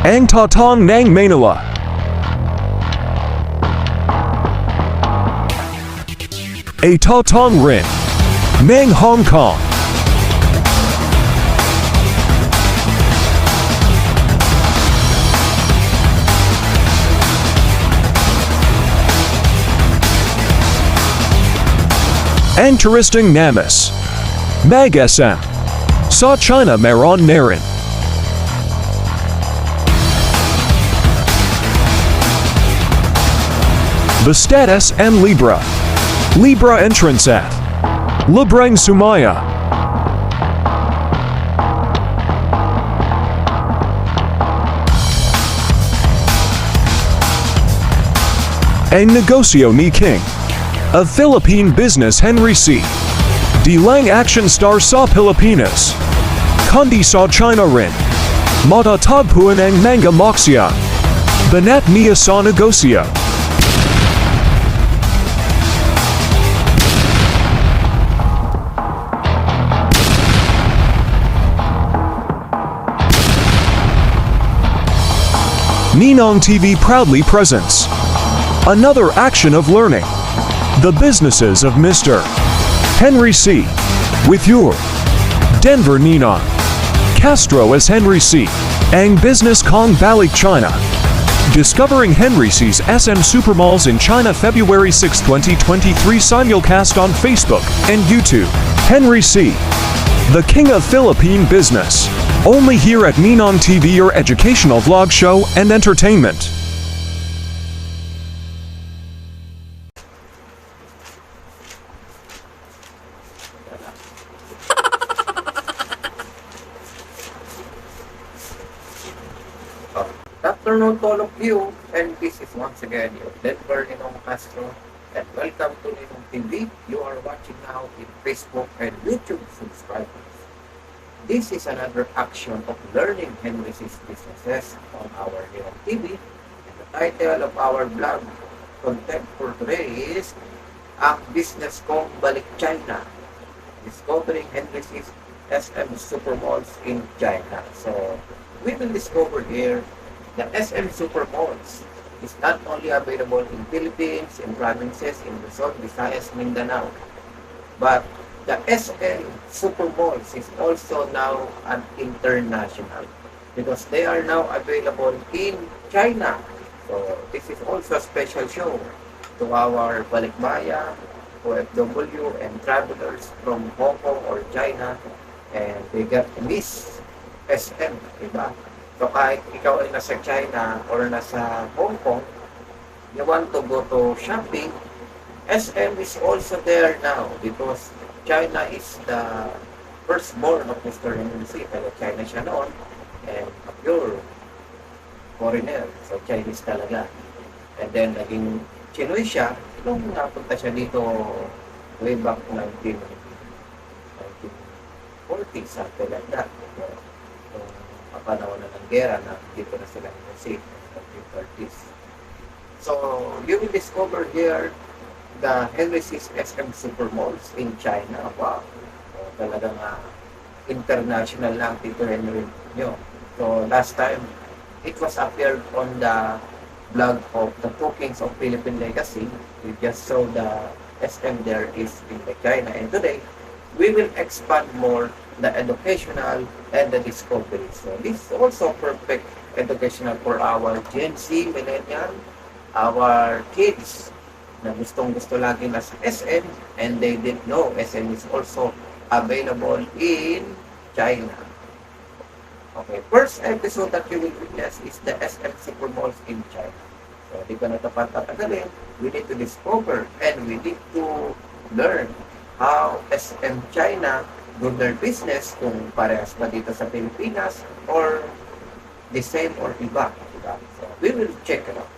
Ang Tatong ng Manila. A Tatong Rin ng Hong Kong. Ang Turisting Namis Mag-SM Sa China Meron Narin. Bastatas and Libra Entrance at Librang Sumaya. Ang Negosyo ni King of Philippine Business Henry C. Dilang Action Star sa Pilipinas. Kundi sa China rin. Matatagpuan ang mga moksya. Banat niya sa negosyo. Ninong TV proudly presents another action of learning. The businesses of Mr. Henry C. With your Denver Ninong Castro as Henry C. Ang Business Kong Balik China. Discovering Henry C's SM Supermalls in China February 6, 2023 simulcast on Facebook and YouTube. Henry C. The King of Philippine Business. Only here at Ninong TV, your educational vlog show and entertainment. Good afternoon to all of you, and this is once again your Denver Ninong Castro, and welcome to Ninong TV. You are watching now in Facebook and YouTube subscribers. This is another action of learning Henry C's businesses on our Ninong TV, and the title of our vlog content for today is Ang Business Kong Balik China, Discovering Henry C's SM Supermalls in China. So we will discover here the SM Supermalls is not only available in Philippines, in provinces, in Luzon, Visayas, Mindanao, but the SM Supermalls is also now an international because they are now available in China. So this is also a special show to our balikbayan, OFW, and travelers from Hong Kong or China, and they get Miss SM, diba? So kahit ikaw ay nasa China or nasa Hong Kong, you want to go to shopping, SM is also there now because China is the firstborn of Mr. Henry C. Pero China siya noon, and a pure foreigner, so Chinese talaga. And then naging Chinoy siya nung napunta siya dito way back 1940s, something like that. Panahon na ng gera na dito na sila music 1930s. So you will discover here the Henry C's SM Supermalls in China. Wow, so, talagang international lang Tito Henry nyo. So last time it was appeared on the blog of the Two Kings of Philippine Legacy. We just saw the SM there is in the China, and today we will expand more the educational and the discovery. So this is also perfect educational for our Gen Z, millennial, our kids na gustong-gusto lagi na sa SM, and they didn't know SM is also available in China. Okay, first episode that you will witness is the SM Supermalls in China. So di ko na ito patatagalin. We need to discover and we need to learn how SM China do their business, kung parehas ba dito sa Pilipinas or the same or iba. Diba? So we will check it out.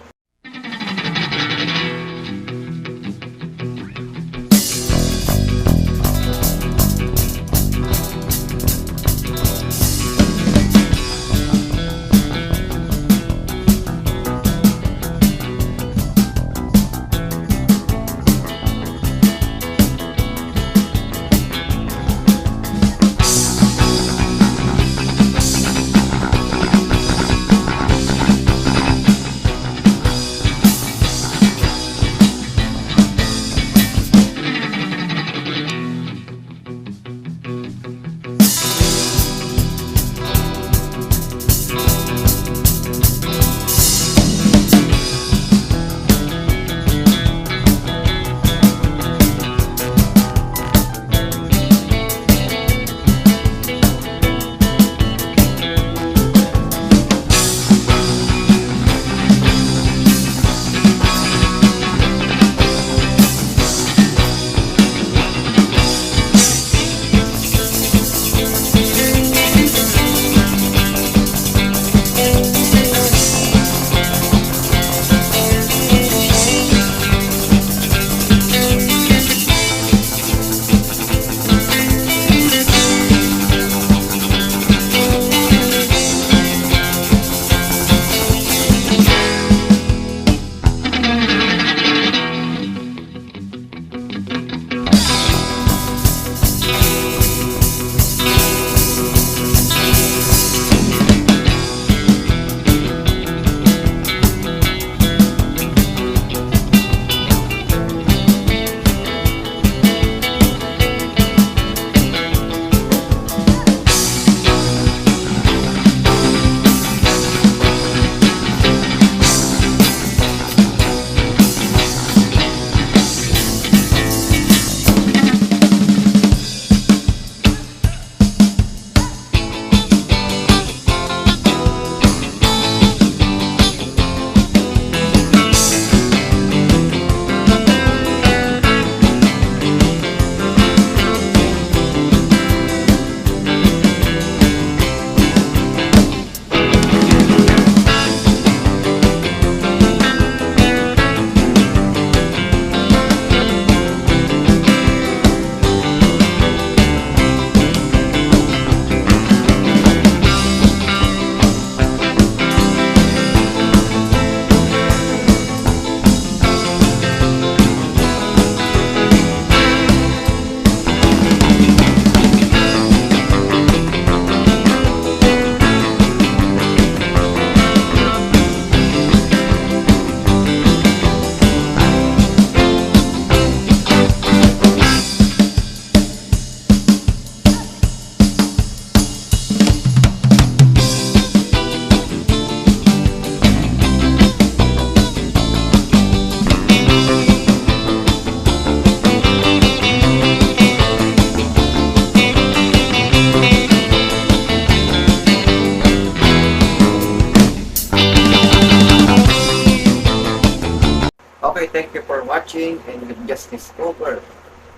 watching and you've just discovered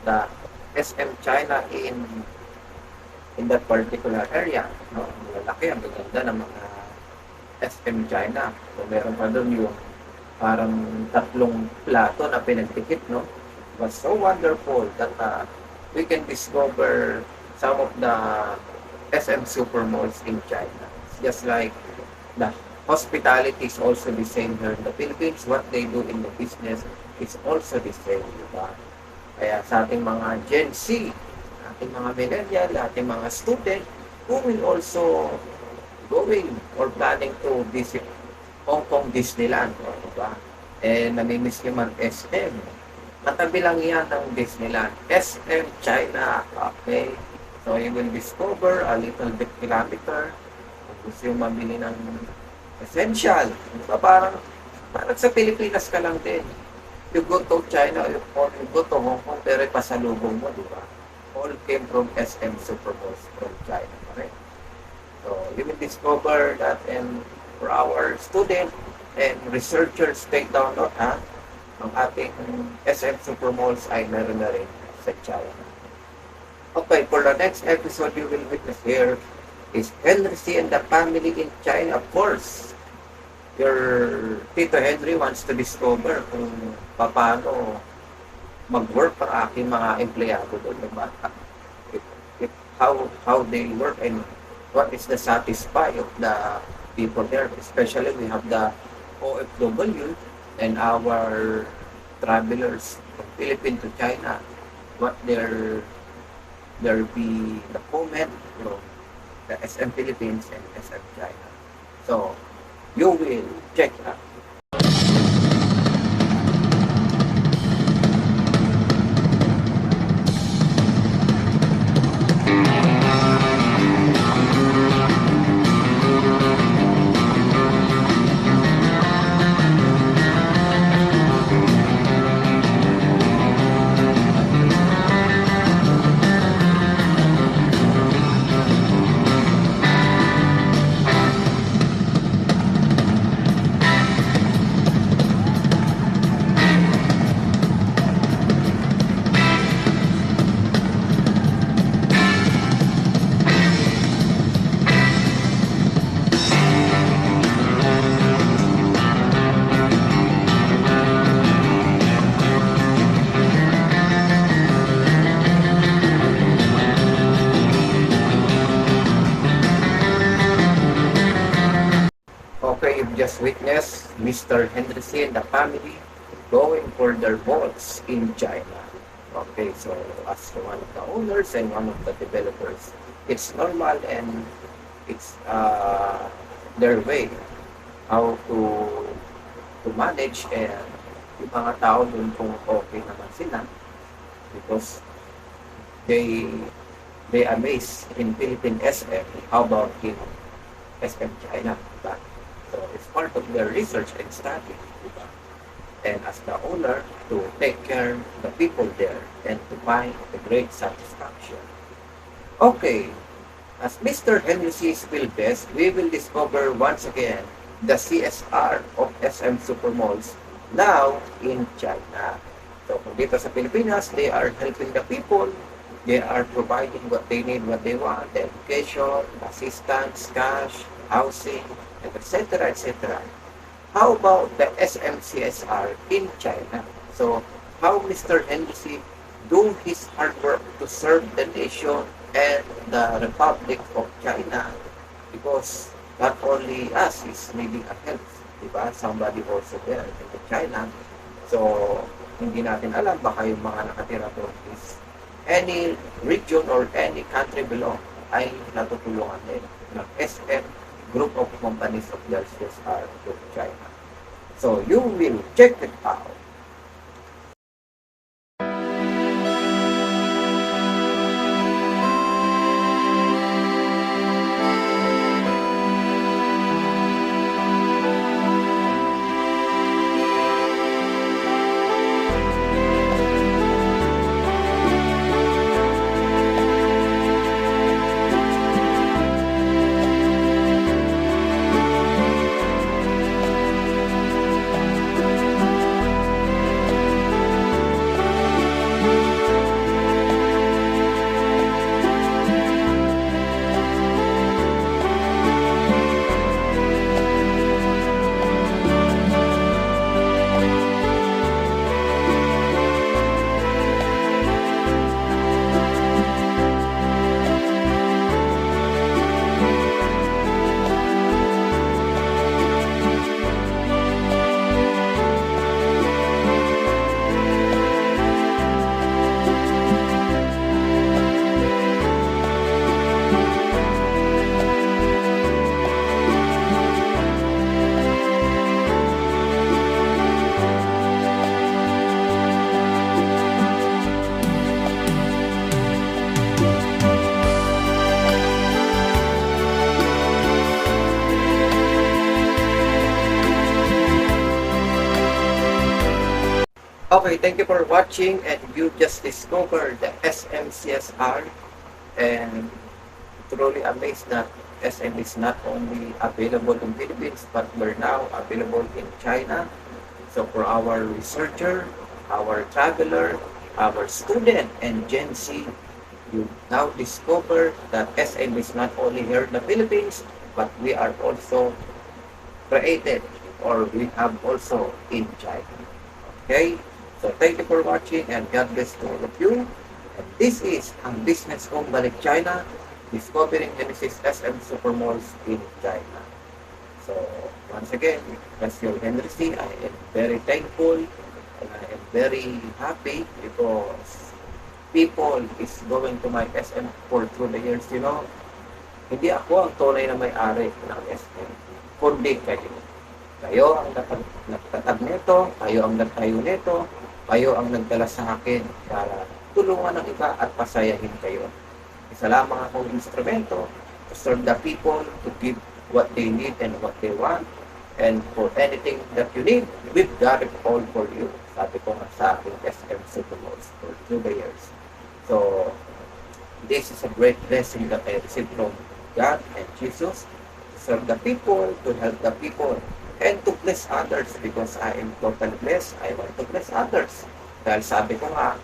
the SM China in that particular area. No? Ang lalaki, ang gaganda ng mga SM China. So, meron pa doon yung parang tatlong plato na pinagtikit, no? It was so wonderful that we can discover some of the SM supermalls in China. It's just like the hospitality is also the same here in the Philippines. What they do in the business is also the same, diba? Kaya sa ating mga Gen Z, ating mga millennial, ating mga student, who will also going or planning to visit Hong Kong Disneyland, diba? Namimiss nyo man SM. Katabi lang yan ng Disneyland. SM China, okay? So, you will discover a little bit kilometer. Kung gusto yung mamili ng essential. Diba? Parang sa Pilipinas ka lang din. You go to China or you go to Hong Kong, pero pasalubong mo, diba? All came from SM Supermalls from China. Okay? So, you will discover that, and for our student and researchers, take down note, ha? Ang ating SM Supermalls ay meron na rin sa China. Okay, for the next episode you will witness here is Henry C. and the family in China. Of course, your Tito Henry wants to discover kung paano mag-work para aking mga empleyado doon. How they work and what is the satisfy of the people there. Especially we have the OFW and our travelers from Philippines to China. What there be the comment from the SM Philippines and SM China. So you will check out. Okay, you've just witnessed Mr. Henry C. and the family going for their vaults in China. Okay, so as one of the owners and one of the developers, it's normal and it's their way how to manage, and yung mga tao dun kung okay naman sila because they amaze in Philippine SM. How about in SM China? Diba? So it's part of their research and study. Diba? And as the owner, to take care of the people there and to find a great satisfaction. Okay, as Mr. Henry C. will best, we will discover once again the CSR of SM Supermalls now in China. So kung dito sa Pilipinas, they are helping the people. They are providing what they need, what they want, education, assistance, cash, housing, etc., etc. How about the SMCSR in China? So, how Mr. Henry C. do his hard work to serve the nation and the Republic of China, because not only us is needing a help, diba? Somebody also there in China. So, hindi natin alam, baka yung mga nakatira doon is any region or any country below ay natutulungan din ng SM group of companies of their CSR to China. So you will check it out. Okay, thank you for watching, and you just discovered the SMCSR, and truly amazed that SM is not only available in Philippines but we're now available in China. So for our researcher, our traveler, our student, and Gen Z, you now discover that SM is not only here in the Philippines, but we are also created, or we have also in China. Okay? So thank you for watching, and God bless to all of you. And this is ang Business Kong Balik China, discovering Genesis SM Supermalls in China. So once again, that's your Henry C. I am very thankful, and I am very happy because people is going to my SM for through the years. Hindi ako ang tunay na may-ari ng SM, kundi kayo. Kayo ang nagtatag nito, kayo ang nagtayo nito, kayo ang nagdala sa akin para tulungan ng iba at pasayahin kayo. Isa lamang akong instrumento to serve the people, to give what they need and what they want. And for anything that you need, we've got it all for you. Sabi ko nga sa aking SM Supermalls for through the years. So, this is a great blessing that I received from God and Jesus to serve the people, to help the people, and to bless others because I am totally blessed. I want to bless others. Dahil sabi ko nga,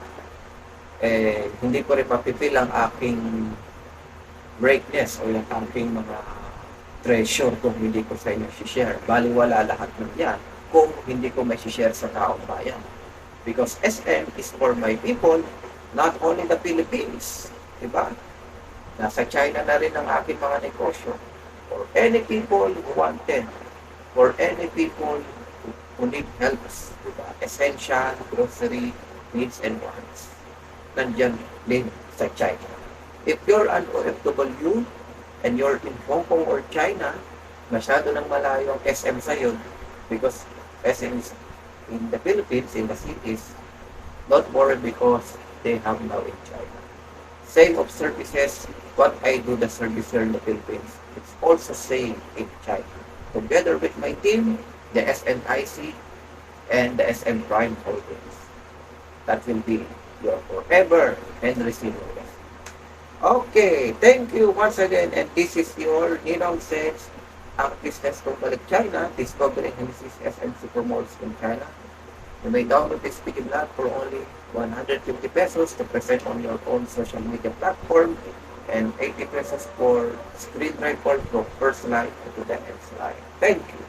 hindi ko rin mapipil ang aking greatness o yung aking mga treasure kung hindi ko sa inyo share. Baliwala lahat ng yan kung hindi ko may share sa taong bayan. Because SM is for my people, not only the Philippines. Diba? Nasa China na rin ang aking mga negosyo. For any people who wanted, for any people who need helps, diba? Essential, grocery, needs and wants. Nandyan din sa China. If you're an OFW and you're in Hong Kong or China, masyado nang malayo ang SM sa'yo because SM is in the Philippines, in the cities, don't worry because they have now in China. Same of services, what I do the service here in the Philippines, it's also same in China. Together with my team, the SNIC and the SM Prime Holdings. That will be your forever Henry C. Lopez. Okay, thank you once again, and this is your Ninong Says, ang Business Kong Balik China, discovering Genesis SM Supermalls in China. You may download this video blog for only 150 pesos to present on your own social media platform, and 80 pesos for screen record from first line to the next line. Thank you.